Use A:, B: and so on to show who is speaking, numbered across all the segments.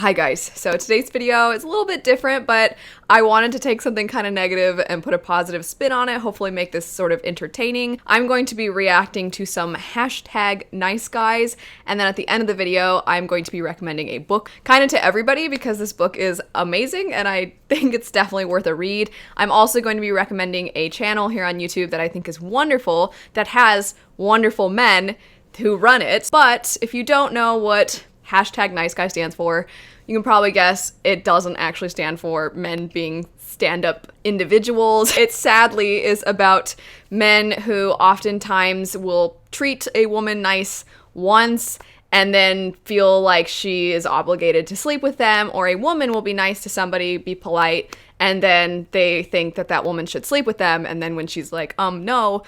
A: Hi guys, so today's video is a little bit different, but I wanted to take something kind of negative and put a positive spin on it, hopefully make this sort of entertaining. I'm going to be reacting to some hashtag nice guys, and then at the end of the video, I'm going to be recommending a book kind of to everybody because this book is amazing and I think it's definitely worth a read. I'm also going to be recommending a channel here on YouTube that I think is wonderful, that has wonderful men who run it. But if you don't know what hashtag nice guy stands for, you can probably guess it doesn't actually stand for men being stand-up individuals. It sadly is about men who oftentimes will treat a woman nice once and then feel like she is obligated to sleep with them, or a woman will be nice to somebody, be polite, and then they think that that woman should sleep with them, and then when she's like, no,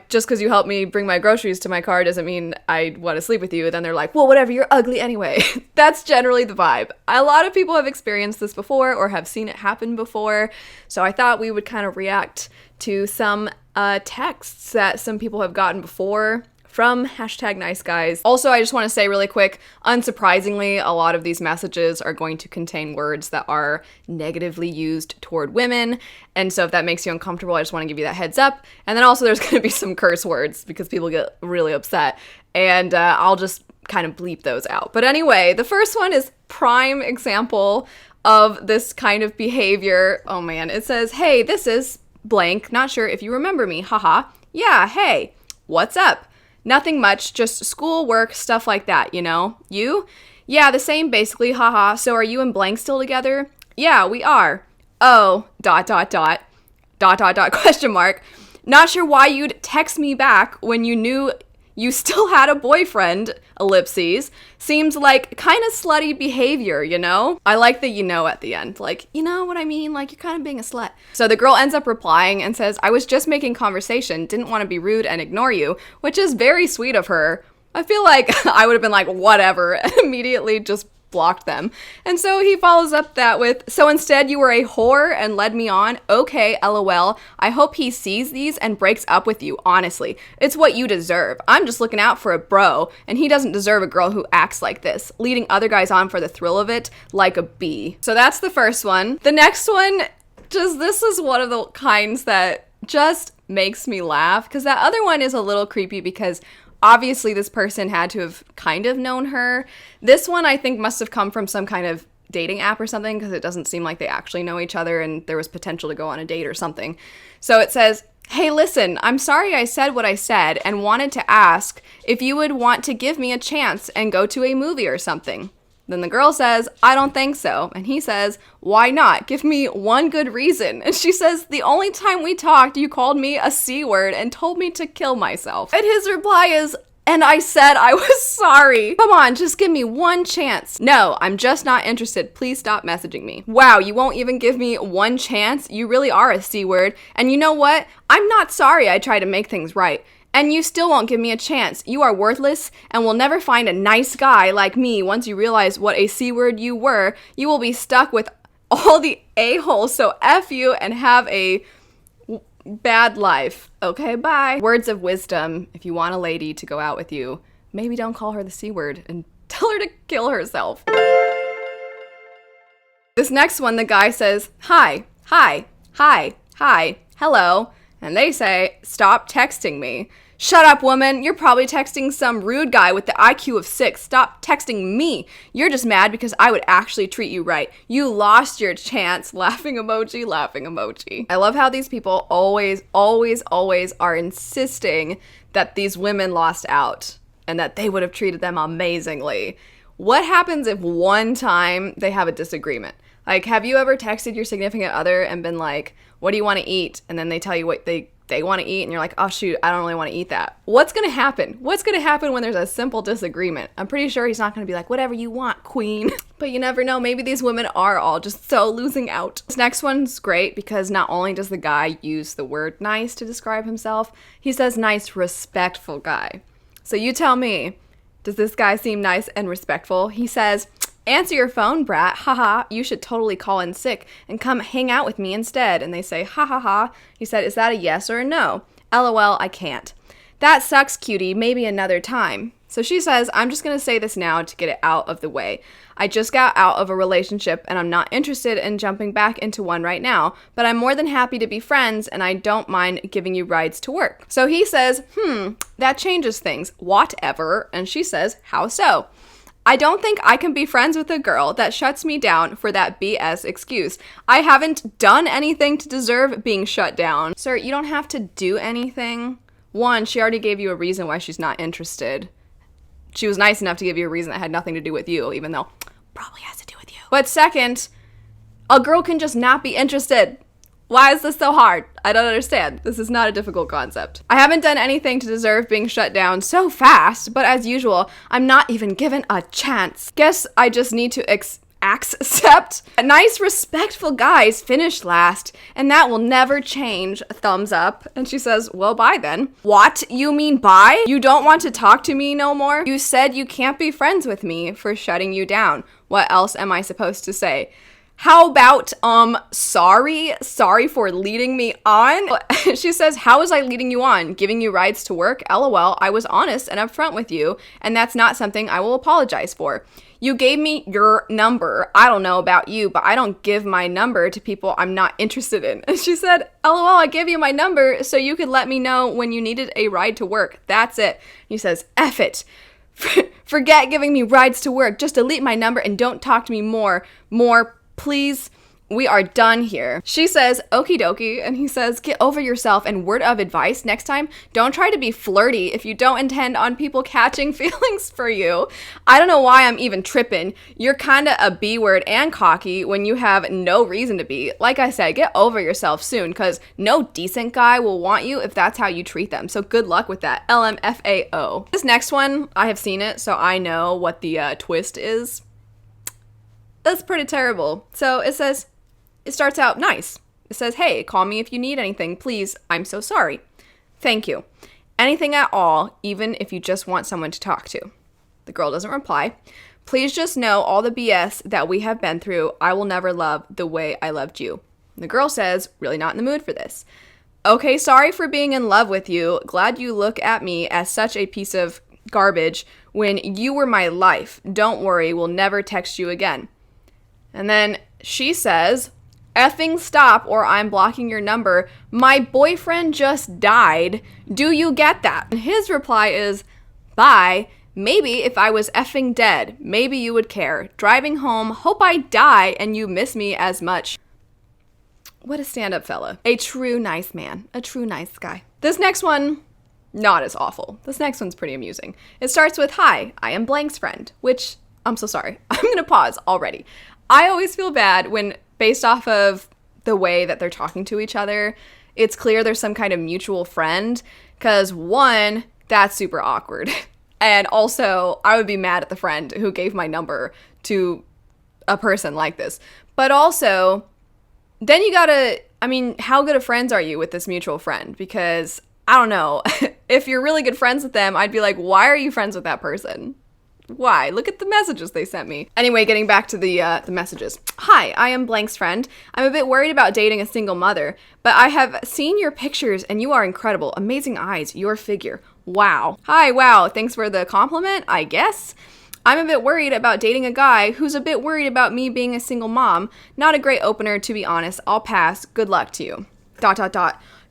A: just because you helped me bring my groceries to my car doesn't mean I want to sleep with you. And then they're like, well, whatever, you're ugly anyway. That's generally the vibe. A lot of people have experienced this before or have seen it happen before. So I thought we would kind of react to some texts that some people have gotten before from hashtag nice guys. Also, I just want to say really quick, unsurprisingly, a lot of these messages are going to contain words that are negatively used toward women. And so if that makes you uncomfortable, I just want to give you that heads up. And then also there's going to be some curse words because people get really upset. And I'll just kind of bleep those out. But anyway, the first one is prime example of this kind of behavior. Oh man, it says, hey, this is blank. Not sure if you remember me. Haha. Yeah, hey, what's up? Nothing much, just school, work, stuff like that, you know? You? Yeah, the same basically, haha. So are you and blank still together? Yeah, we are. Oh, ... question mark. Not sure why you'd text me back when you knew you still had a boyfriend, ellipses. Seems like kind of slutty behavior, you know? I like the you know at the end. Like, you know what I mean? Like, you're kind of being a slut. So the girl ends up replying and says, I was just making conversation, didn't want to be rude and ignore you, which is very sweet of her. I feel like I would have been like, whatever, and immediately just blocked them. And so he follows up that with, so instead you were a whore and led me on? Okay, lol. I hope he sees these and breaks up with you, honestly. It's what you deserve. I'm just looking out for a bro, and he doesn't deserve a girl who acts like this, leading other guys on for the thrill of it, like a bee. So that's the first one. The next one, this is one of the kinds that just makes me laugh, because that other one is a little creepy because obviously this person had to have kind of known her. This one I think must have come from some kind of dating app or something, because it doesn't seem like they actually know each other and there was potential to go on a date or something. So it says, hey, listen, I'm sorry I said what I said and wanted to ask if you would want to give me a chance and go to a movie or something. Then the girl says, I don't think so. And he says, why not? Give me one good reason. And she says, the only time we talked, you called me a C word and told me to kill myself. And his reply is, and I said I was sorry. Come on, just give me one chance. No, I'm just not interested. Please stop messaging me. Wow, you won't even give me one chance? You really are a C word. And you know what? I'm not sorry I tried to make things right. And you still won't give me a chance. You are worthless and will never find a nice guy like me. Once you realize what a C word you were, you will be stuck with all the a-holes. So F you and have a bad life. Okay, bye. Words of wisdom. If you want a lady to go out with you, maybe don't call her the C word and tell her to kill herself. This next one, the guy says, hi, hello. And they say, stop texting me. Shut up, woman. You're probably texting some rude guy with the IQ of 6. Stop texting me. You're just mad because I would actually treat you right. You lost your chance. Laughing emoji, laughing emoji. I love how these people always are insisting that these women lost out and that they would have treated them amazingly. What happens if one time they have a disagreement? Like, have you ever texted your significant other and been like, what do you want to eat? And then they tell you what they want to eat and you're like, oh shoot, I don't really want to eat that. What's going to happen? What's going to happen when there's a simple disagreement? I'm pretty sure he's not going to be like, whatever you want, queen. But you never know. Maybe these women are all just so losing out. This next one's great because not only does the guy use the word nice to describe himself, he says nice, respectful guy. So you tell me, does this guy seem nice and respectful? He says, answer your phone, brat. Haha, you should totally call in sick and come hang out with me instead. And they say, ha ha ha. He said, is that a yes or a no? LOL, I can't. That sucks, cutie. Maybe another time. So she says, I'm just going to say this now to get it out of the way. I just got out of a relationship and I'm not interested in jumping back into one right now, but I'm more than happy to be friends and I don't mind giving you rides to work. So he says, that changes things. Whatever. And she says, how so? I don't think I can be friends with a girl that shuts me down for that BS excuse. I haven't done anything to deserve being shut down. Sir, you don't have to do anything. One, she already gave you a reason why she's not interested. She was nice enough to give you a reason that had nothing to do with you, even though probably has to do with you. But second, a girl can just not be interested. Why is this so hard? I don't understand. This is not a difficult concept. I haven't done anything to deserve being shut down so fast, but as usual, I'm not even given a chance. Guess I just need to accept. Nice, respectful guys finish last, and that will never change. Thumbs up. And she says, well, bye then. What? You mean bye? You don't want to talk to me no more? You said you can't be friends with me for shutting you down. What else am I supposed to say? How about, sorry for leading me on? She says, how was I leading you on? Giving you rides to work? LOL, I was honest and upfront with you, and that's not something I will apologize for. You gave me your number. I don't know about you, but I don't give my number to people I'm not interested in. And she said, LOL, I gave you my number so you could let me know when you needed a ride to work. That's it. He says, F it. Forget giving me rides to work. Just delete my number and don't talk to me more, please. We are done here. She says, okie dokie, and he says, get over yourself, and word of advice next time, don't try to be flirty if you don't intend on people catching feelings for you. I don't know why I'm even tripping. You're kinda a B word and cocky when you have no reason to be. Like I said, get over yourself soon, because no decent guy will want you if that's how you treat them. So good luck with that. LMFAO. This next one, I have seen it, so I know what the twist is. That's pretty terrible. So it starts out nice. It says, hey, call me if you need anything, please. I'm so sorry. Thank you. Anything at all, even if you just want someone to talk to. The girl doesn't reply. Please just know all the BS that we have been through, I will never love the way I loved you. The girl says, really not in the mood for this. Okay, sorry for being in love with you. Glad you look at me as such a piece of garbage when you were my life. Don't worry, we'll never text you again. And then she says, effing stop or I'm blocking your number. My boyfriend just died. Do you get that? And his reply is, bye. Maybe if I was effing dead, maybe you would care. Driving home, hope I die and you miss me as much. What a stand-up fella. A true nice man. A true nice guy. This next one, not as awful. This next one's pretty amusing. It starts with, hi, I am blank's friend, which, I'm so sorry. I'm gonna pause already. I always feel bad when, based off of the way that they're talking to each other, it's clear there's some kind of mutual friend, because one, that's super awkward. And also, I would be mad at the friend who gave my number to a person like this. But also, then you gotta, how good of friends are you with this mutual friend? Because, I don't know, if you're really good friends with them, I'd be like, why are you friends with that person? Why? Look at the messages they sent me. Anyway, getting back to the messages. Hi, I am blank's friend. I'm a bit worried about dating a single mother, but I have seen your pictures and you are incredible. Amazing eyes, your figure. Wow. Hi, wow. Thanks for the compliment, I guess. I'm a bit worried about dating a guy who's a bit worried about me being a single mom. Not a great opener, to be honest. I'll pass. Good luck to you. ...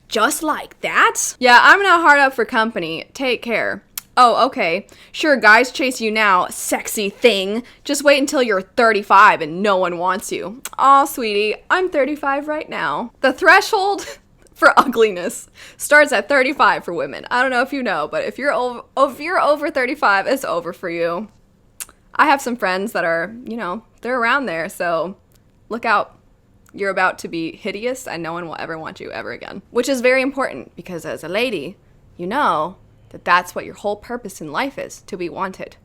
A: Just like that? Yeah, I'm not hard up for company. Take care. Oh, okay. Sure, guys chase you now, sexy thing. Just wait until you're 35 and no one wants you. Aw, sweetie, I'm 35 right now. The threshold for ugliness starts at 35 for women. I don't know if you know, but if you're over 35, it's over for you. I have some friends that are, they're around there, so look out. You're about to be hideous and no one will ever want you ever again. Which is very important because as a lady, you know that's what your whole purpose in life is, to be wanted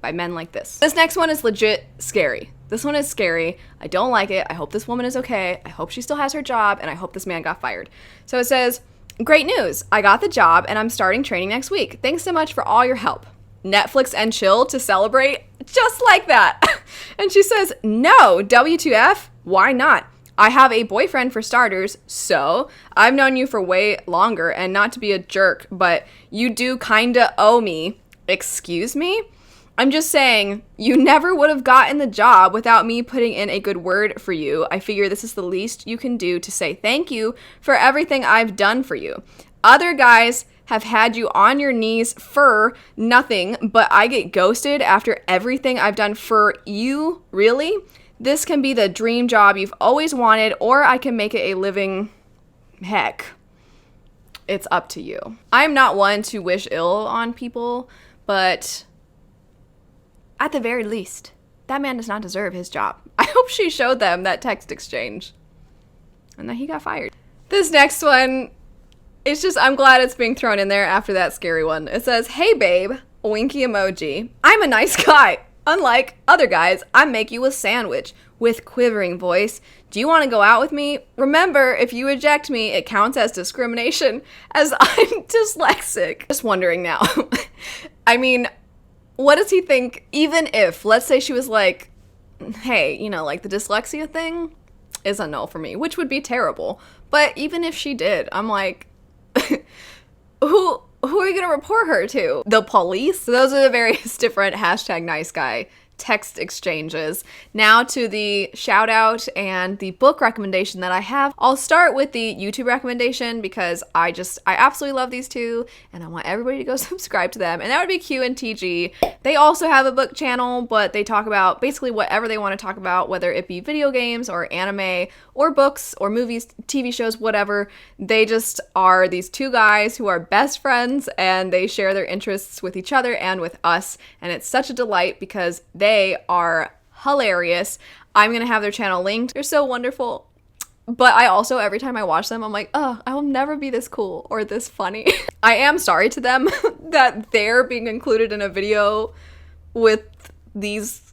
A: by men like this. This next one is legit scary. This one is scary. I don't like it. I hope this woman is okay. I hope she still has her job, and I hope this man got fired. So it says, great news. I got the job, and I'm starting training next week. Thanks so much for all your help. Netflix and chill to celebrate? Just like that. And she says, no, W2F? Why not? I have a boyfriend for starters, so I've known you for way longer, and not to be a jerk, but you do kinda owe me. Excuse me? I'm just saying, you never would have gotten the job without me putting in a good word for you. I figure this is the least you can do to say thank you for everything I've done for you. Other guys have had you on your knees for nothing, but I get ghosted after everything I've done for you? Really? This can be the dream job you've always wanted, or I can make it a living. Heck, it's up to you. I'm not one to wish ill on people, but at the very least, that man does not deserve his job. I hope she showed them that text exchange and that he got fired. This next one, it's just, I'm glad it's being thrown in there after that scary one. It says, "Hey babe," winky emoji. "I'm a nice guy. Unlike other guys, I make you a sandwich," with quivering voice. "Do you want to go out with me? Remember, if you reject me, it counts as discrimination, as I'm dyslexic." Just wondering now. I mean, what does he think? Even if, let's say she was like, "Hey, you know, like the dyslexia thing is a no for me," which would be terrible. But even if she did, I'm like, who are you going to report her to? The police? Those are the various different #niceguy text exchanges. Now to the shout out and the book recommendation that I have. I'll start with the YouTube recommendation because I absolutely love these two and I want everybody to go subscribe to them, and that would be Q and TG. They also have a book channel, but they talk about basically whatever they want to talk about, whether it be video games or anime or books or movies, TV shows, whatever. They just are these two guys who are best friends and they share their interests with each other and with us, and it's such a delight because they are hilarious. I'm going to have their channel linked. They're so wonderful. But I also, every time I watch them, I'm like, oh, I will never be this cool or this funny. I am sorry to them that they're being included in a video with these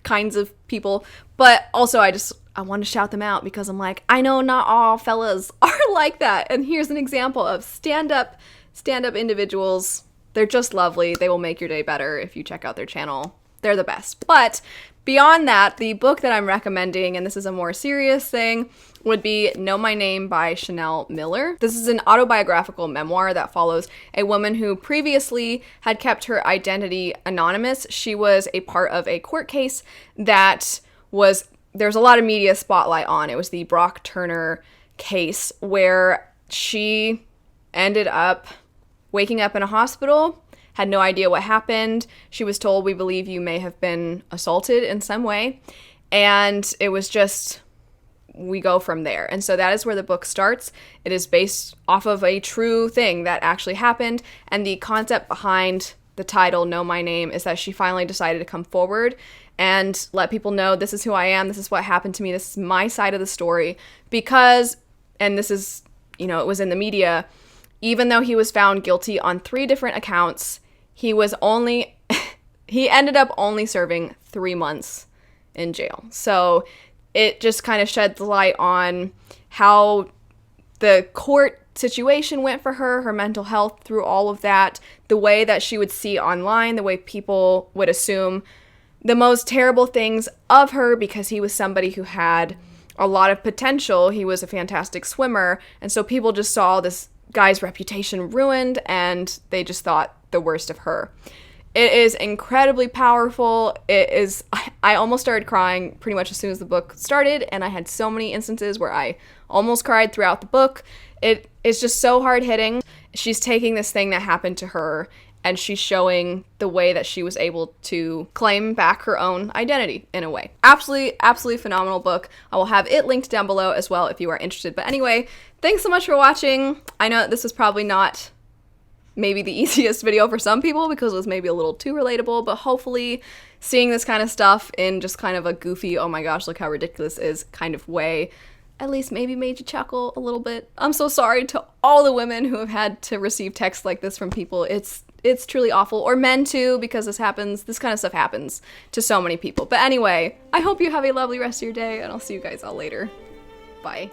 A: kinds of people. But also, I want to shout them out because I'm like, I know not all fellas are like that. And here's an example of stand-up individuals. They're just lovely. They will make your day better if you check out their channel. They're the best. But beyond that, the book that I'm recommending, and this is a more serious thing, would be Know My Name by Chanel Miller. This is an autobiographical memoir that follows a woman who previously had kept her identity anonymous. She was a part of a court case that there's a lot of media spotlight on. It was the Brock Turner case where she ended up waking up in a hospital, had no idea what happened. She was told, "We believe you may have been assaulted in some way." And it was just, we go from there. And so that is where the book starts. It is based off of a true thing that actually happened. And the concept behind the title, Know My Name, is that she finally decided to come forward and let people know, this is who I am, this is what happened to me, this is my side of the story. Because, and this is, it was in the media, even though he was found guilty on 3 different accounts, he ended up only serving 3 months in jail. So it just kind of sheds light on how the court situation went for her, her mental health through all of that, the way that she would see online, the way people would assume the most terrible things of her because he was somebody who had a lot of potential. He was a fantastic swimmer, and so people just saw this guy's reputation ruined and they just thought the worst of her. It is incredibly powerful. I almost started crying pretty much as soon as the book started, and I had so many instances where I almost cried throughout the book. It is just so hard-hitting. She's taking this thing that happened to her and she's showing the way that she was able to claim back her own identity in a way. Absolutely phenomenal book. I will have it linked down below as well if you are interested. But anyway, thanks so much for watching. I know that this was probably not maybe the easiest video for some people because it was maybe a little too relatable, but hopefully seeing this kind of stuff in just kind of a goofy, oh my gosh, look how ridiculous is kind of way, at least maybe made you chuckle a little bit. I'm so sorry to all the women who have had to receive texts like this from people. It's truly awful. Or men too, because this kind of stuff happens to so many people. But anyway, I hope you have a lovely rest of your day, and I'll see you guys all later. Bye.